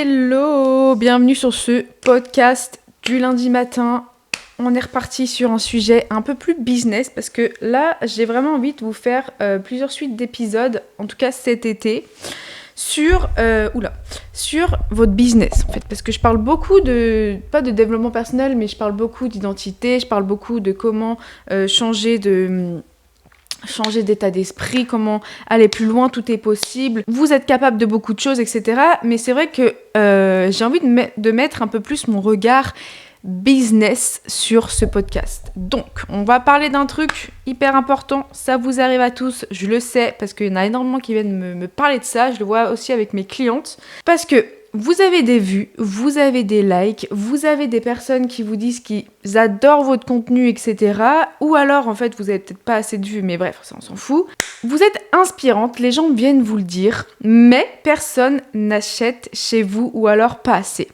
Hello, bienvenue sur ce podcast du lundi matin. On est reparti sur un sujet un peu plus business parce que là, j'ai vraiment envie de vous faire plusieurs suites d'épisodes, en tout cas cet été, sur votre business en fait. Parce que je parle beaucoup pas de développement personnel, mais je parle beaucoup d'identité, je parle beaucoup de comment changer d'état d'esprit, comment aller plus loin, tout est possible. Vous êtes capable de beaucoup de choses, etc. Mais c'est vrai que j'ai envie de mettre un peu plus mon regard business sur ce podcast. Donc, on va parler d'un truc hyper important. Ça vous arrive à tous, je le sais, parce qu'il y en a énormément qui viennent me parler de ça. Je le vois aussi avec mes clientes. Parce que vous avez des vues, vous avez des likes, vous avez des personnes qui vous disent qu'ils adorent votre contenu, etc. Ou alors, en fait, vous avez peut-être pas assez de vues, mais bref, ça on s'en fout. Vous êtes inspirante, les gens viennent vous le dire, mais personne n'achète chez vous, ou alors pas assez.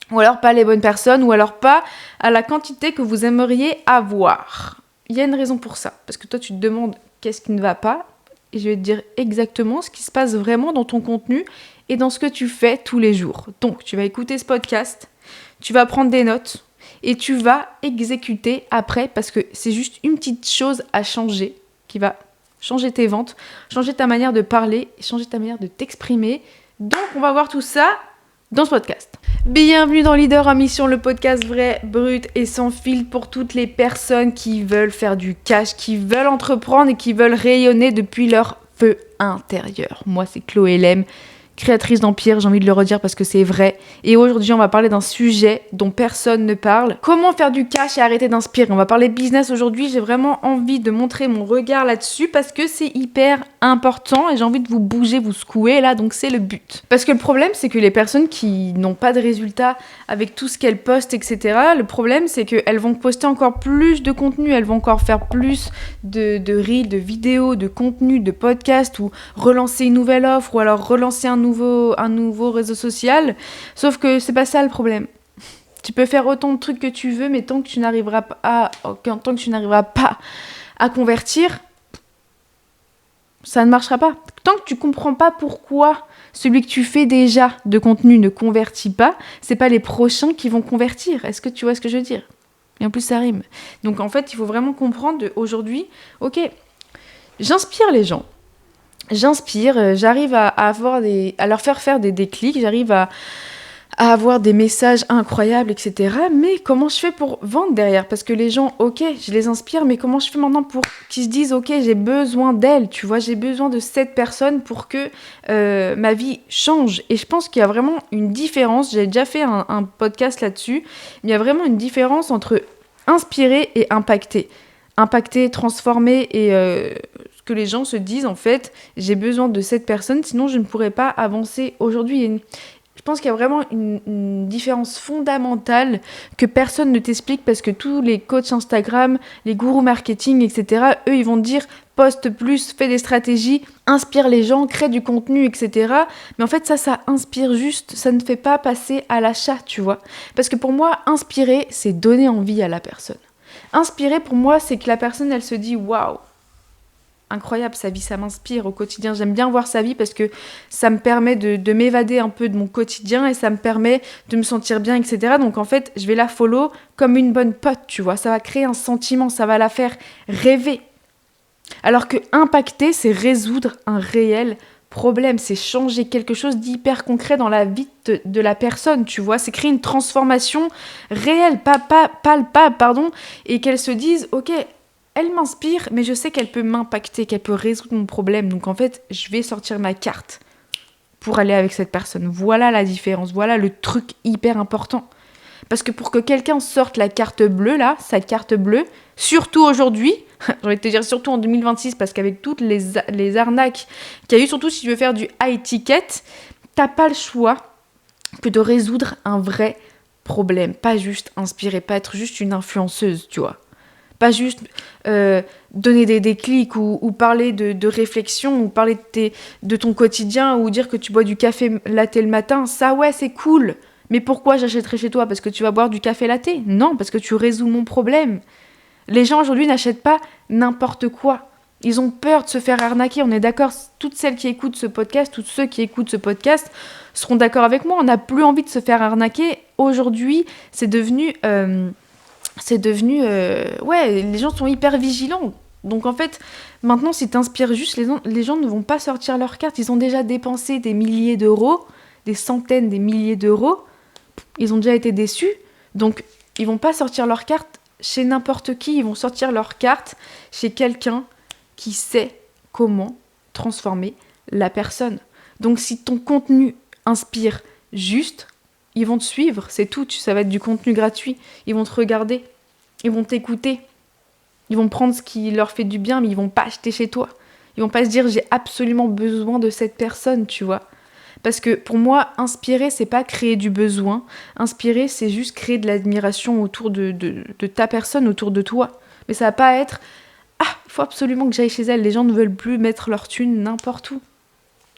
Ou alors pas les bonnes personnes, ou alors pas à la quantité que vous aimeriez avoir. Il y a une raison pour ça, parce que toi tu te demandes qu'est-ce qui ne va pas, et je vais te dire exactement ce qui se passe vraiment dans ton contenu et dans ce que tu fais tous les jours. Donc, tu vas écouter ce podcast, tu vas prendre des notes et tu vas exécuter après parce que c'est juste une petite chose à changer qui va changer tes ventes, changer ta manière de parler, changer ta manière de t'exprimer. Donc, on va voir tout ça dans ce podcast. Bienvenue dans Leader en Mission, le podcast vrai, brut et sans filtre pour toutes les personnes qui veulent faire du cash, qui veulent entreprendre et qui veulent rayonner depuis leur feu intérieur. Moi, c'est Chloé Lem, créatrice d'Empire, j'ai envie de le redire parce que c'est vrai. Et aujourd'hui, on va parler d'un sujet dont personne ne parle. Comment faire du cash et arrêter d'inspirer. On va parler business aujourd'hui. J'ai vraiment envie de montrer mon regard là-dessus parce que c'est hyper important et j'ai envie de vous bouger, vous secouer là, donc c'est le but. Parce que le problème, c'est que les personnes qui n'ont pas de résultats avec tout ce qu'elles postent, etc., le problème, c'est qu'elles vont poster encore plus de contenu, elles vont encore faire plus de reels, de vidéos, de contenu, de podcasts ou relancer une nouvelle offre ou alors relancer un nouveau réseau social. Sauf que c'est pas ça le problème. Tu peux faire autant de trucs que tu veux, mais tant que tu n'arriveras pas à convertir, ça ne marchera pas. Tant que tu comprends pas pourquoi celui que tu fais déjà de contenu ne convertit pas, c'est pas les prochains qui vont convertir. Est-ce que tu vois ce que je veux dire ? Et en plus, ça rime. Donc en fait, il faut vraiment comprendre aujourd'hui, ok, j'inspire les gens. J'arrive à leur faire des déclics, j'arrive à avoir des messages incroyables, etc. Mais comment je fais pour vendre derrière ? Parce que les gens, ok, je les inspire, mais comment je fais maintenant pour qu'ils se disent, ok, j'ai besoin d'elle, tu vois, j'ai besoin de cette personne pour que ma vie change. Et je pense qu'il y a vraiment une différence, j'ai déjà fait un podcast là-dessus, mais il y a vraiment une différence entre inspirer et impacter. Impacter, transformer et que les gens se disent en fait j'ai besoin de cette personne sinon je ne pourrais pas avancer aujourd'hui. Je pense qu'il y a vraiment une différence fondamentale que personne ne t'explique parce que tous les coachs Instagram, les gourous marketing, etc., eux ils vont te dire poste plus, fais des stratégies, inspire les gens, crée du contenu, etc. Mais en fait ça inspire juste, ça ne fait pas passer à l'achat, tu vois. Parce que pour moi inspirer c'est donner envie à la personne. Inspirer pour moi c'est que la personne elle se dit waouh, incroyable, sa vie, ça m'inspire au quotidien. J'aime bien voir sa vie parce que ça me permet de m'évader un peu de mon quotidien et ça me permet de me sentir bien, etc. Donc en fait, je vais la follow comme une bonne pote, tu vois. Ça va créer un sentiment, ça va la faire rêver. Alors que impacter, c'est résoudre un réel problème, c'est changer quelque chose d'hyper concret dans la vie de la personne, tu vois. C'est créer une transformation réelle, palpable, et qu'elle se dise, ok, elle m'inspire, mais je sais qu'elle peut m'impacter, qu'elle peut résoudre mon problème. Donc en fait, je vais sortir ma carte pour aller avec cette personne. Voilà la différence, voilà le truc hyper important. Parce que pour que quelqu'un sorte la carte bleue, là, sa carte bleue, surtout aujourd'hui, j'ai envie de te dire surtout en 2026, parce qu'avec toutes les arnaques qu'il y a eu, surtout si tu veux faire du high ticket, t'as pas le choix que de résoudre un vrai problème. Pas juste inspirer, pas être juste une influenceuse, tu vois. Pas juste donner des déclics ou parler de réflexion ou parler de ton quotidien ou dire que tu bois du café latte le matin. Ça, ouais, c'est cool. Mais pourquoi j'achèterais chez toi ? Parce que tu vas boire du café latte ? Non, parce que tu résous mon problème. Les gens aujourd'hui n'achètent pas n'importe quoi. Ils ont peur de se faire arnaquer, on est d'accord. Toutes celles qui écoutent ce podcast, tous ceux qui écoutent ce podcast seront d'accord avec moi. On n'a plus envie de se faire arnaquer. Aujourd'hui, c'est devenu... ouais, les gens sont hyper vigilants. Donc en fait, maintenant, si t'inspires juste, les gens ne vont pas sortir leurs cartes. Ils ont déjà dépensé des milliers d'euros, des centaines, des milliers d'euros. Ils ont déjà été déçus. Donc, ils vont pas sortir leurs cartes chez n'importe qui. Ils vont sortir leurs cartes chez quelqu'un qui sait comment transformer la personne. Donc, si ton contenu inspire juste, ils vont te suivre, c'est tout. Ça va être du contenu gratuit. Ils vont te regarder, ils vont t'écouter. Ils vont prendre ce qui leur fait du bien, mais ils vont pas acheter chez toi. Ils vont pas se dire, j'ai absolument besoin de cette personne, tu vois. Parce que pour moi, inspirer, c'est pas créer du besoin. Inspirer, c'est juste créer de l'admiration autour de ta personne, autour de toi. Mais ça va pas être, ah, il faut absolument que j'aille chez elle. Les gens ne veulent plus mettre leur thune n'importe où.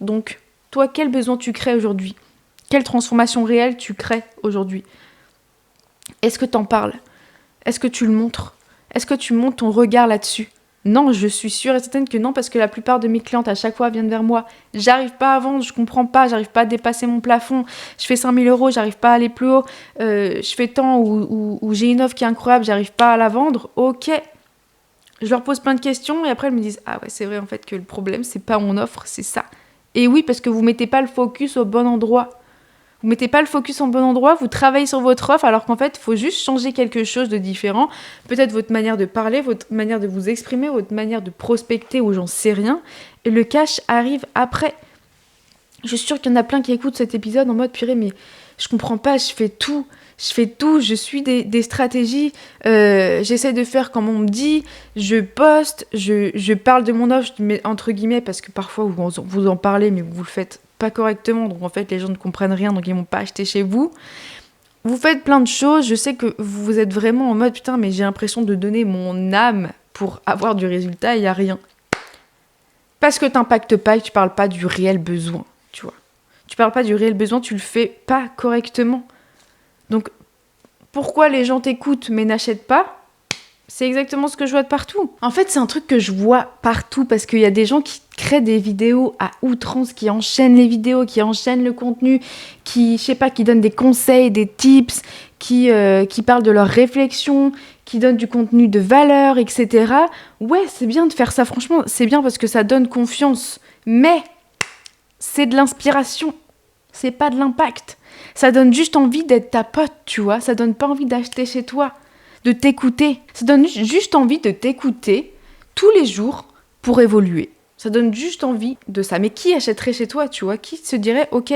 Donc, toi, quel besoin tu crées aujourd'hui ? Quelle transformation réelle tu crées aujourd'hui ? Est-ce que t'en parles ? Est-ce que tu le montres ? Est-ce que tu montes ton regard là-dessus ? Non, je suis sûre et certaine que non, parce que la plupart de mes clientes à chaque fois viennent vers moi. J'arrive pas à vendre, je comprends pas, j'arrive pas à dépasser mon plafond. Je fais 5 000 €, j'arrive pas à aller plus haut. Je fais tant ou j'ai une offre qui est incroyable, j'arrive pas à la vendre. Ok. Je leur pose plein de questions et après elles me disent, ah ouais, c'est vrai en fait que le problème, c'est pas mon offre, c'est ça. Et oui, parce que vous mettez pas le focus au bon endroit. Vous mettez pas le focus en bon endroit, vous travaillez sur votre offre alors qu'en fait, il faut juste changer quelque chose de différent. Peut-être votre manière de parler, votre manière de vous exprimer, votre manière de prospecter ou j'en sais rien. Et le cash arrive après. Je suis sûre qu'il y en a plein qui écoutent cet épisode en mode purée, mais je comprends pas, je fais tout, je suis des stratégies, j'essaie de faire comme on me dit, je poste, je parle de mon offre, je mets entre guillemets, parce que parfois vous en parlez, mais vous le faites pas correctement, donc en fait les gens ne comprennent rien, donc ils vont pas acheter chez vous. Vous faites plein de choses, je sais que vous êtes vraiment en mode putain, mais j'ai l'impression de donner mon âme pour avoir du résultat, il y a rien. Parce que t'impactes pas et que tu parles pas du réel besoin, tu vois. Tu parles pas du réel besoin, tu le fais pas correctement. Donc, pourquoi les gens t'écoutent mais n'achètent pas ? C'est exactement ce que je vois de partout. En fait, c'est un truc que je vois partout parce qu'il y a des gens qui créent des vidéos à outrance, qui enchaînent les vidéos, qui enchaînent le contenu, qui donnent des conseils, des tips, qui parlent de leurs réflexions, qui donnent du contenu de valeur, etc. Ouais, c'est bien de faire ça, franchement, c'est bien parce que ça donne confiance. Mais c'est de l'inspiration, c'est pas de l'impact. Ça donne juste envie d'être ta pote, tu vois. Ça donne pas envie d'acheter chez toi, de t'écouter. Ça donne juste envie de t'écouter tous les jours pour évoluer. Ça donne juste envie de ça. Mais qui achèterait chez toi, tu vois ? Qui se dirait, ok,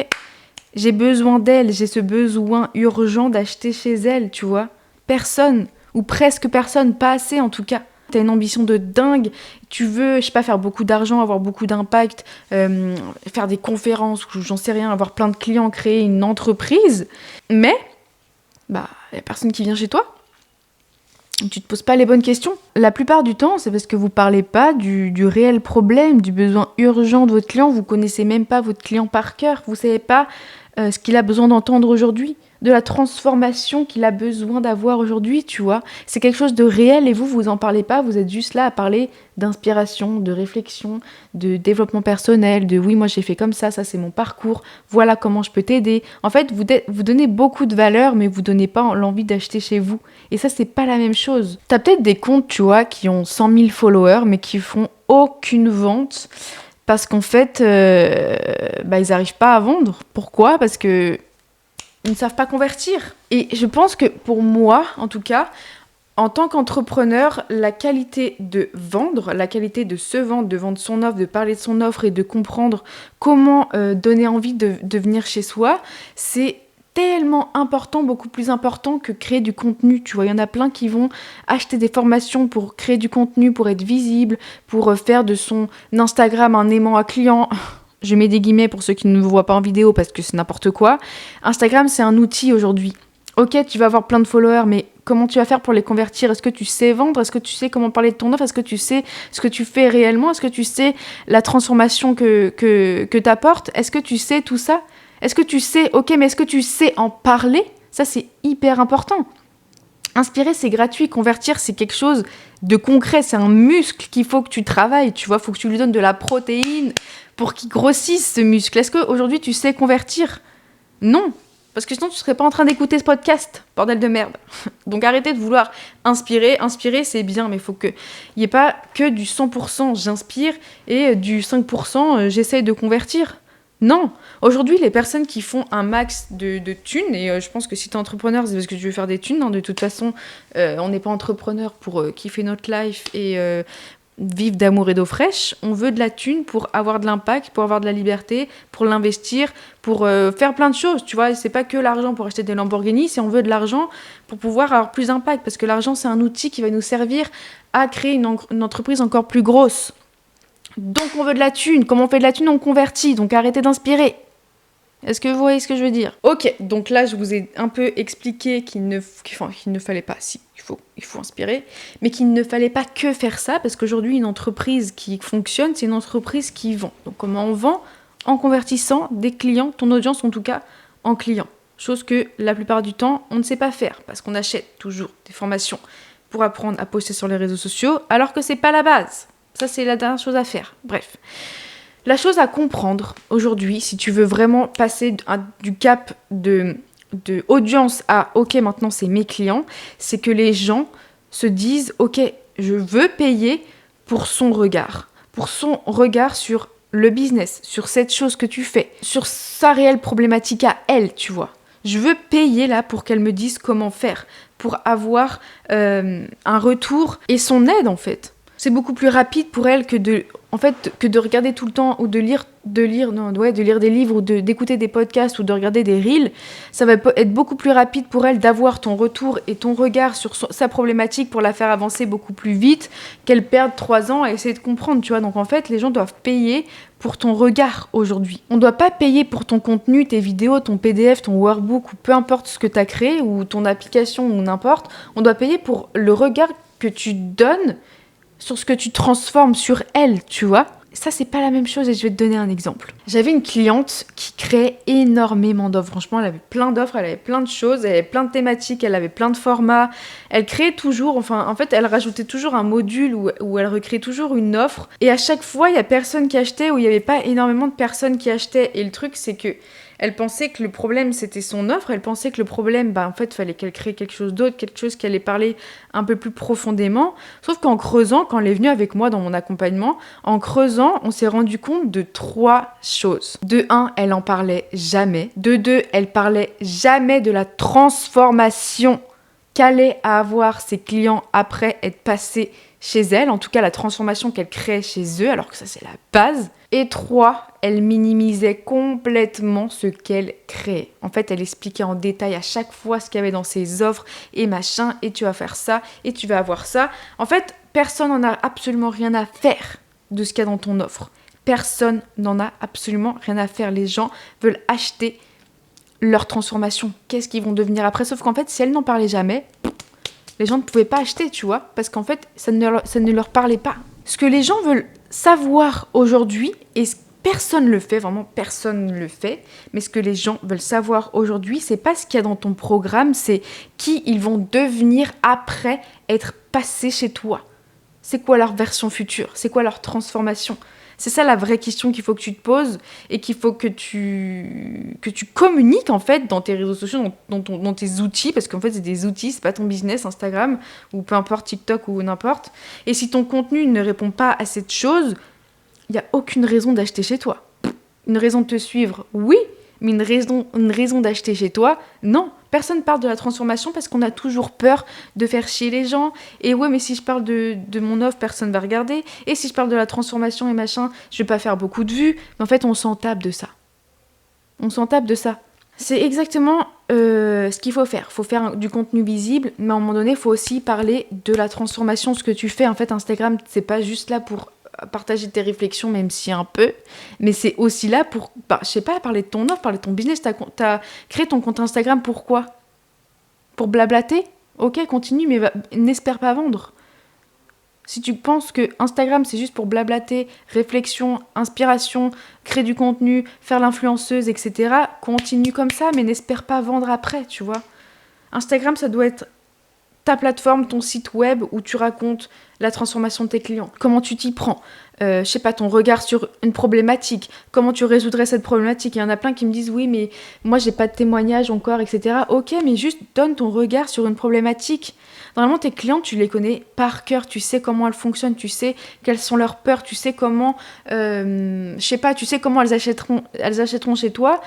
j'ai besoin d'elle, j'ai ce besoin urgent d'acheter chez elle, tu vois ? Personne, ou presque personne, pas assez en tout cas. T'as une ambition de dingue, tu veux, je sais pas, faire beaucoup d'argent, avoir beaucoup d'impact, faire des conférences, ou j'en sais rien, avoir plein de clients, créer une entreprise, mais, y a personne qui vient chez toi. Tu te poses pas les bonnes questions. La plupart du temps, c'est parce que vous parlez pas du réel problème, du besoin urgent de votre client, vous connaissez même pas votre client par cœur, vous savez pas ce qu'il a besoin d'entendre aujourd'hui, de la transformation qu'il a besoin d'avoir aujourd'hui, tu vois. C'est quelque chose de réel et vous en parlez pas, vous êtes juste là à parler d'inspiration, de réflexion, de développement personnel, de oui, moi j'ai fait comme ça c'est mon parcours, voilà comment je peux t'aider. En fait, vous donnez beaucoup de valeur, mais vous donnez pas l'envie d'acheter chez vous. Et ça, c'est pas la même chose. T'as peut-être des comptes, tu vois, qui ont 100 000 followers, mais qui font aucune vente parce qu'en fait, ils arrivent pas à vendre. Pourquoi ? Parce que ils ne savent pas convertir. Et je pense que pour moi, en tout cas, en tant qu'entrepreneur, la qualité de vendre, la qualité de se vendre, de vendre son offre, de parler de son offre et de comprendre comment donner envie de venir chez soi, c'est tellement important, beaucoup plus important que créer du contenu. Tu vois, il y en a plein qui vont acheter des formations pour créer du contenu, pour être visible, pour faire de son Instagram un aimant à client. Je mets des guillemets pour ceux qui ne me voient pas en vidéo parce que c'est n'importe quoi. Instagram, c'est un outil aujourd'hui. Ok, tu vas avoir plein de followers, mais comment tu vas faire pour les convertir ? Est-ce que tu sais vendre ? Est-ce que tu sais comment parler de ton offre ? Est-ce que tu sais ce que tu fais réellement ? Est-ce que tu sais la transformation que t'apportes ? Est-ce que tu sais tout ça ? Est-ce que tu sais, ok, mais est-ce que tu sais en parler ? Ça, c'est hyper important. Inspirer, c'est gratuit. Convertir, c'est quelque chose de concret. C'est un muscle qu'il faut que tu travailles. Tu vois, il faut que tu lui donnes de la protéine pour qu'il grossisse, ce muscle. Est-ce qu'aujourd'hui, tu sais convertir ? Non. Parce que sinon, tu ne serais pas en train d'écouter ce podcast. Bordel de merde. Donc, arrêtez de vouloir inspirer. Inspirer, c'est bien, mais il faut qu'il n'y ait pas que du 100% j'inspire et du 5% j'essaye de convertir. Non, aujourd'hui, les personnes qui font un max de thunes, et je pense que si tu es entrepreneur, c'est parce que tu veux faire des thunes, hein, de toute façon, on n'est pas entrepreneur pour kiffer notre life et vivre d'amour et d'eau fraîche. On veut de la thune pour avoir de l'impact, pour avoir de la liberté, pour l'investir, pour faire plein de choses, tu vois. C'est pas que l'argent pour acheter des Lamborghini, c'est on veut de l'argent pour pouvoir avoir plus d'impact, parce que l'argent, c'est un outil qui va nous servir à créer une entreprise encore plus grosse. Donc on veut de la thune. Comme on fait de la thune, on convertit. Donc arrêtez d'inspirer. Est-ce que vous voyez ce que je veux dire ? Ok, donc là je vous ai un peu expliqué qu'il ne fallait pas, si, il faut inspirer, mais qu'il ne fallait pas que faire ça, parce qu'aujourd'hui une entreprise qui fonctionne, c'est une entreprise qui vend. Donc comment on vend ? En convertissant des clients, ton audience en tout cas, en clients. Chose que la plupart du temps, on ne sait pas faire, parce qu'on achète toujours des formations pour apprendre à poster sur les réseaux sociaux, alors que c'est pas la base. Ça, c'est la dernière chose à faire. Bref. La chose à comprendre aujourd'hui, si tu veux vraiment passer du cap de audience à « ok, maintenant, c'est mes clients », c'est que les gens se disent « ok, je veux payer pour son regard sur le business, sur cette chose que tu fais, sur sa réelle problématique à elle, tu vois. Je veux payer là pour qu'elle me dise comment faire, pour avoir un retour et son aide, en fait. » C'est beaucoup plus rapide pour elle que de regarder tout le temps ou de lire des livres ou d'écouter des podcasts ou de regarder des reels. Ça va être beaucoup plus rapide pour elle d'avoir ton retour et ton regard sur sa problématique pour la faire avancer beaucoup plus vite qu'elle perde 3 ans à essayer de comprendre, tu vois. Donc en fait, les gens doivent payer pour ton regard aujourd'hui. On ne doit pas payer pour ton contenu, tes vidéos, ton PDF, ton workbook ou peu importe ce que tu as créé ou ton application ou n'importe. On doit payer pour le regard que tu donnes sur ce que tu transformes sur elle, tu vois. Ça, c'est pas la même chose et je vais te donner un exemple. J'avais une cliente qui créait énormément d'offres. Franchement, elle avait plein d'offres, elle avait plein de choses, elle avait plein de thématiques, elle avait plein de formats. Elle créait toujours, elle rajoutait toujours un module où elle recréait toujours une offre. Et à chaque fois, il y a personne qui achetait ou il y avait pas énormément de personnes qui achetaient. Et le truc, c'est que elle pensait que le problème, c'était son offre. Elle pensait que le problème, il fallait qu'elle crée quelque chose d'autre, quelque chose qui allait parler un peu plus profondément. Sauf qu'en creusant, quand elle est venue avec moi dans mon accompagnement, en creusant, on s'est rendu compte de 3 choses. De 1, elle en parlait jamais. De 2, elle parlait jamais de la transformation qu'allaient avoir ses clients après être passés chez elle, en tout cas la transformation qu'elle créait chez eux, alors que ça c'est la base. Et 3, elle minimisait complètement ce qu'elle créait. En fait, elle expliquait en détail à chaque fois ce qu'il y avait dans ses offres et machin, et tu vas faire ça, et tu vas avoir ça. En fait, personne n'en a absolument rien à faire de ce qu'il y a dans ton offre. Personne n'en a absolument rien à faire. Les gens veulent acheter leur transformation. Qu'est-ce qu'ils vont devenir après ? Sauf qu'en fait, si elle n'en parlait jamais, les gens ne pouvaient pas acheter, tu vois, parce qu'en fait, ça ne leur parlait pas. Ce que les gens veulent savoir aujourd'hui, et personne ne le fait, vraiment personne ne le fait, mais ce que les gens veulent savoir aujourd'hui, c'est pas ce qu'il y a dans ton programme, c'est qui ils vont devenir après être passés chez toi. C'est quoi leur version future ? C'est quoi leur transformation ? C'est ça la vraie question qu'il faut que tu te poses et qu'il faut que tu communiques en fait dans tes réseaux sociaux, dans tes outils, parce qu'en fait c'est des outils, c'est pas ton business, Instagram ou peu importe TikTok ou n'importe. Et si ton contenu ne répond pas à cette chose, il n'y a aucune raison d'acheter chez toi. Une raison de te suivre, oui, mais une raison d'acheter chez toi, non. Personne parle de la transformation parce qu'on a toujours peur de faire chier les gens. Et ouais, mais si je parle de mon offre, personne va regarder. Et si je parle de la transformation et machin, je vais pas faire beaucoup de vues. Mais en fait, on s'en tape de ça. On s'en tape de ça. C'est exactement ce qu'il faut faire. Il faut faire du contenu visible, mais à un moment donné, il faut aussi parler de la transformation. Ce que tu fais, en fait, Instagram, c'est pas juste là pour partager tes réflexions, même si un peu, mais c'est aussi là pour, parler de ton offre, parler de ton business. T'as créé ton compte Instagram, pourquoi ? Pour blablater ? Ok, continue, mais n'espère pas vendre. Si tu penses que Instagram, c'est juste pour blablater, réflexion, inspiration, créer du contenu, faire l'influenceuse, etc., continue comme ça, mais n'espère pas vendre après, tu vois. Instagram, ça doit être ta plateforme, ton site web où tu racontes la transformation de tes clients. Comment tu t'y prends, je sais pas, ton regard sur une problématique. Comment tu résoudrais cette problématique. Il y en a plein qui me disent oui, mais moi j'ai pas de témoignage encore, etc. Ok, mais juste donne ton regard sur une problématique. Normalement, tes clients, tu les connais par cœur. Tu sais comment elles fonctionnent, tu sais quelles sont leurs peurs, tu sais comment, je sais pas, tu sais comment elles achèteront chez toi.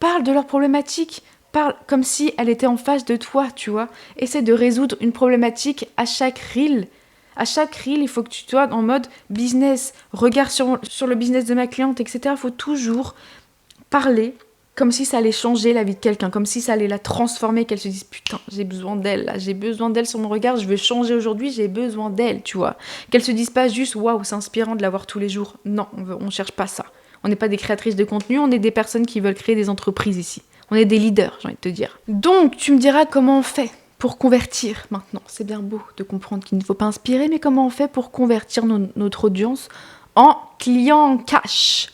Parle de leurs problématiques. Parle comme si elle était en face de toi, tu vois. Essaie de résoudre une problématique à chaque reel. À chaque reel, il faut que tu sois en mode business. Regarde sur le business de ma cliente, etc. Il faut toujours parler comme si ça allait changer la vie de quelqu'un, comme si ça allait la transformer, qu'elle se dise putain, j'ai besoin d'elle, là, j'ai besoin d'elle sur mon regard, je veux changer aujourd'hui, j'ai besoin d'elle, tu vois. Qu'elle se dise pas juste waouh, c'est inspirant de la voir tous les jours. Non, on cherche pas ça. On n'est pas des créatrices de contenu, on est des personnes qui veulent créer des entreprises ici. On est des leaders, j'ai envie de te dire. Donc, tu me diras comment on fait pour convertir maintenant. C'est bien beau de comprendre qu'il ne faut pas inspirer, mais comment on fait pour convertir notre audience en clients cash ?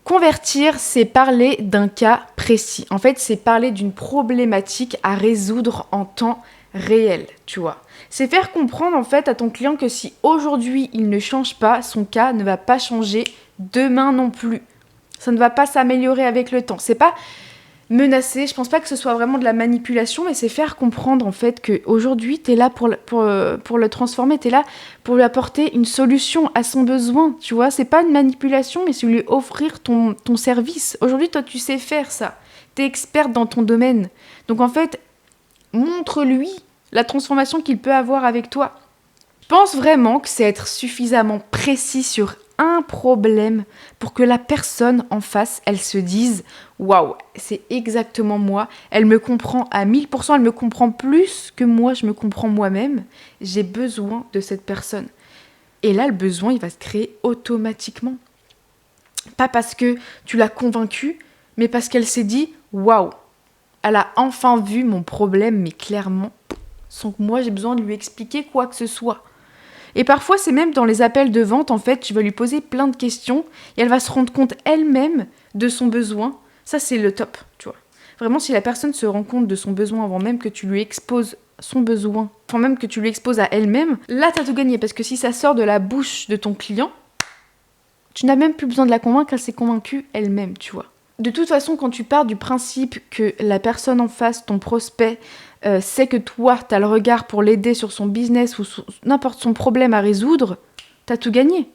Convertir, c'est parler d'un cas précis. En fait, c'est parler d'une problématique à résoudre en temps réel, tu vois. C'est faire comprendre en fait à ton client que si aujourd'hui il ne change pas, son cas ne va pas changer demain non plus. Ça ne va pas s'améliorer avec le temps. C'est pas menacer, je pense pas que ce soit vraiment de la manipulation, mais c'est faire comprendre en fait qu'aujourd'hui t'es là pour le transformer, t'es là pour lui apporter une solution à son besoin, tu vois, c'est pas une manipulation, mais c'est lui offrir ton service. Aujourd'hui, toi, tu sais faire ça, t'es experte dans ton domaine, donc en fait, montre-lui la transformation qu'il peut avoir avec toi. Je pense vraiment que c'est être suffisamment précis sur un problème pour que la personne en face, elle se dise « Waouh, c'est exactement moi, elle me comprend à 1000%, elle me comprend plus que moi, je me comprends moi-même, j'ai besoin de cette personne. » Et là, le besoin, il va se créer automatiquement. Pas parce que tu l'as convaincue, mais parce qu'elle s'est dit « Waouh, elle a enfin vu mon problème, mais clairement, sans que moi j'ai besoin de lui expliquer quoi que ce soit. » Et parfois, c'est même dans les appels de vente, en fait, tu vas lui poser plein de questions et elle va se rendre compte elle-même de son besoin. Ça, c'est le top, tu vois. Vraiment, si la personne se rend compte de son besoin avant même que tu lui exposes son besoin, avant même que tu lui exposes à elle-même, là, t'as tout gagné. Parce que si ça sort de la bouche de ton client, tu n'as même plus besoin de la convaincre, elle s'est convaincue elle-même, tu vois. De toute façon, quand tu pars du principe que la personne en face, ton prospect, sait que toi, t'as le regard pour l'aider sur son business ou sur n'importe son problème à résoudre, t'as tout gagné.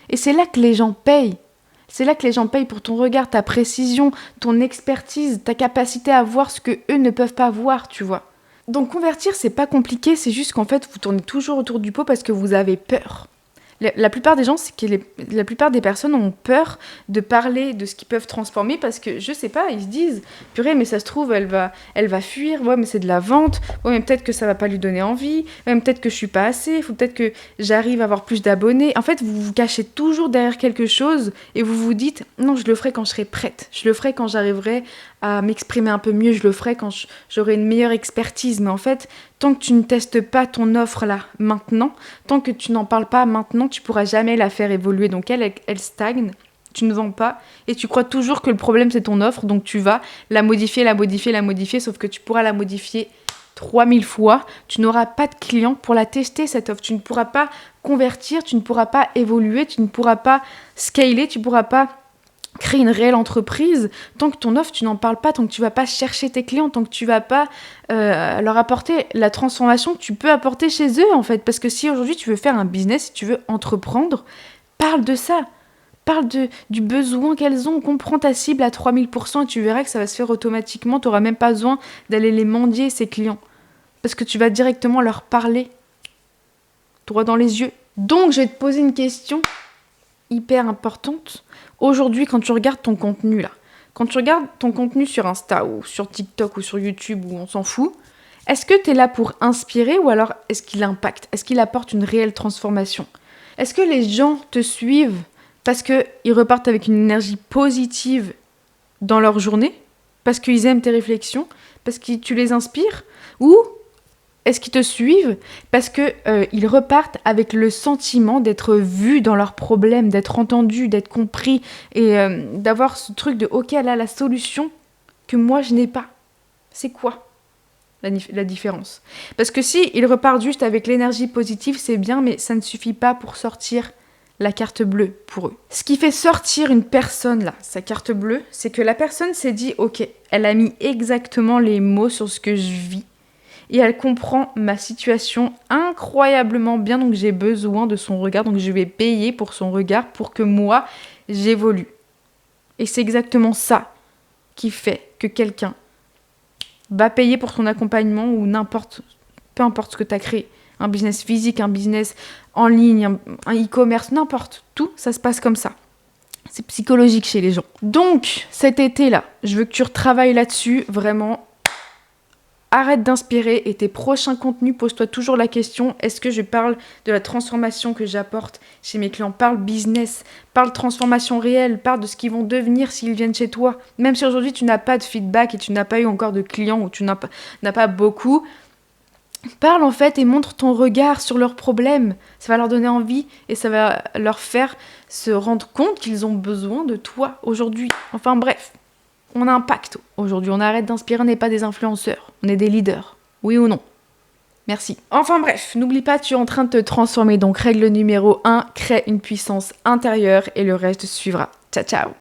Et c'est là que les gens payent. C'est là que les gens payent pour ton regard, ta précision, ton expertise, ta capacité à voir ce que eux ne peuvent pas voir, tu vois. Donc convertir, c'est pas compliqué, c'est juste qu'en fait, vous tournez toujours autour du pot parce que vous avez peur. La plupart des gens, c'est que la plupart des personnes ont peur de parler de ce qu'ils peuvent transformer parce que, je sais pas, ils se disent « Purée, mais ça se trouve, elle va fuir, ouais, mais c'est de la vente, ouais, mais peut-être que ça va pas lui donner envie, ouais, mais peut-être que je suis pas assez, il faut peut-être que j'arrive à avoir plus d'abonnés. » En fait, vous vous cachez toujours derrière quelque chose et vous vous dites « Non, je le ferai quand je serai prête, je le ferai quand j'arriverai à m'exprimer un peu mieux, je le ferai quand j'aurai une meilleure expertise. » Mais en fait, tant que tu ne testes pas ton offre là, maintenant, tant que tu n'en parles pas maintenant, tu pourras jamais la faire évoluer. Donc elle stagne, tu ne vends pas et tu crois toujours que le problème c'est ton offre, donc tu vas la modifier, sauf que tu pourras la modifier 3000 fois, tu n'auras pas de clients pour la tester cette offre, tu ne pourras pas convertir, tu ne pourras pas évoluer, tu ne pourras pas scaler, tu ne pourras pas créer une réelle entreprise tant que ton offre tu n'en parles pas, tant que tu vas pas chercher tes clients, tant que tu vas pas leur apporter la transformation que tu peux apporter chez eux en fait. Parce que si aujourd'hui tu veux faire un business, si tu veux entreprendre, parle de ça, parle du besoin qu'elles ont, comprends ta cible à 3000% et tu verras que ça va se faire automatiquement, tu n'auras même pas besoin d'aller les mendier ces clients parce que tu vas directement leur parler droit dans les yeux. Donc je vais te poser une question hyper importante. Aujourd'hui, quand tu regardes ton contenu là, quand tu regardes ton contenu sur Insta ou sur TikTok ou sur YouTube ou on s'en fout, est-ce que tu es là pour inspirer ou alors est-ce qu'il impacte? Est-ce qu'il apporte une réelle transformation? Est-ce que les gens te suivent parce qu'ils repartent avec une énergie positive dans leur journée? Parce qu'ils aiment tes réflexions? Parce que tu les inspires? Ou est-ce qu'ils te suivent parce qu'ils repartent avec le sentiment d'être vus dans leurs problèmes, d'être entendus, d'être compris et d'avoir ce truc de « Ok, là, la solution que moi, je n'ai pas, c'est quoi ?» la différence. Parce que si ils repartent juste avec l'énergie positive, c'est bien, mais ça ne suffit pas pour sortir la carte bleue pour eux. Ce qui fait sortir une personne là, sa carte bleue, c'est que la personne s'est dit, ok, elle a mis exactement les mots sur ce que je vis et elle comprend ma situation incroyablement bien, donc j'ai besoin de son regard, donc je vais payer pour son regard pour que moi, j'évolue. Et c'est exactement ça qui fait que quelqu'un va payer pour ton accompagnement ou peu importe ce que tu as créé. Un business physique, un business en ligne, un e-commerce, n'importe. Tout, ça se passe comme ça. C'est psychologique chez les gens. Donc, cet été-là, je veux que tu retravailles là-dessus, vraiment. Arrête d'inspirer et tes prochains contenus, pose-toi toujours la question, est-ce que je parle de la transformation que j'apporte chez mes clients? Parle business, parle transformation réelle, parle de ce qu'ils vont devenir s'ils viennent chez toi. Même si aujourd'hui tu n'as pas de feedback et tu n'as pas eu encore de clients ou tu n'as pas beaucoup, parle en fait et montre ton regard sur leurs problèmes. Ça va leur donner envie et ça va leur faire se rendre compte qu'ils ont besoin de toi aujourd'hui. Enfin bref. On a un pacte aujourd'hui, on arrête d'inspirer, on n'est pas des influenceurs, on est des leaders, oui ou non? Merci. Enfin bref, n'oublie pas, tu es en train de te transformer, donc règle numéro 1, crée une puissance intérieure et le reste suivra. Ciao ciao.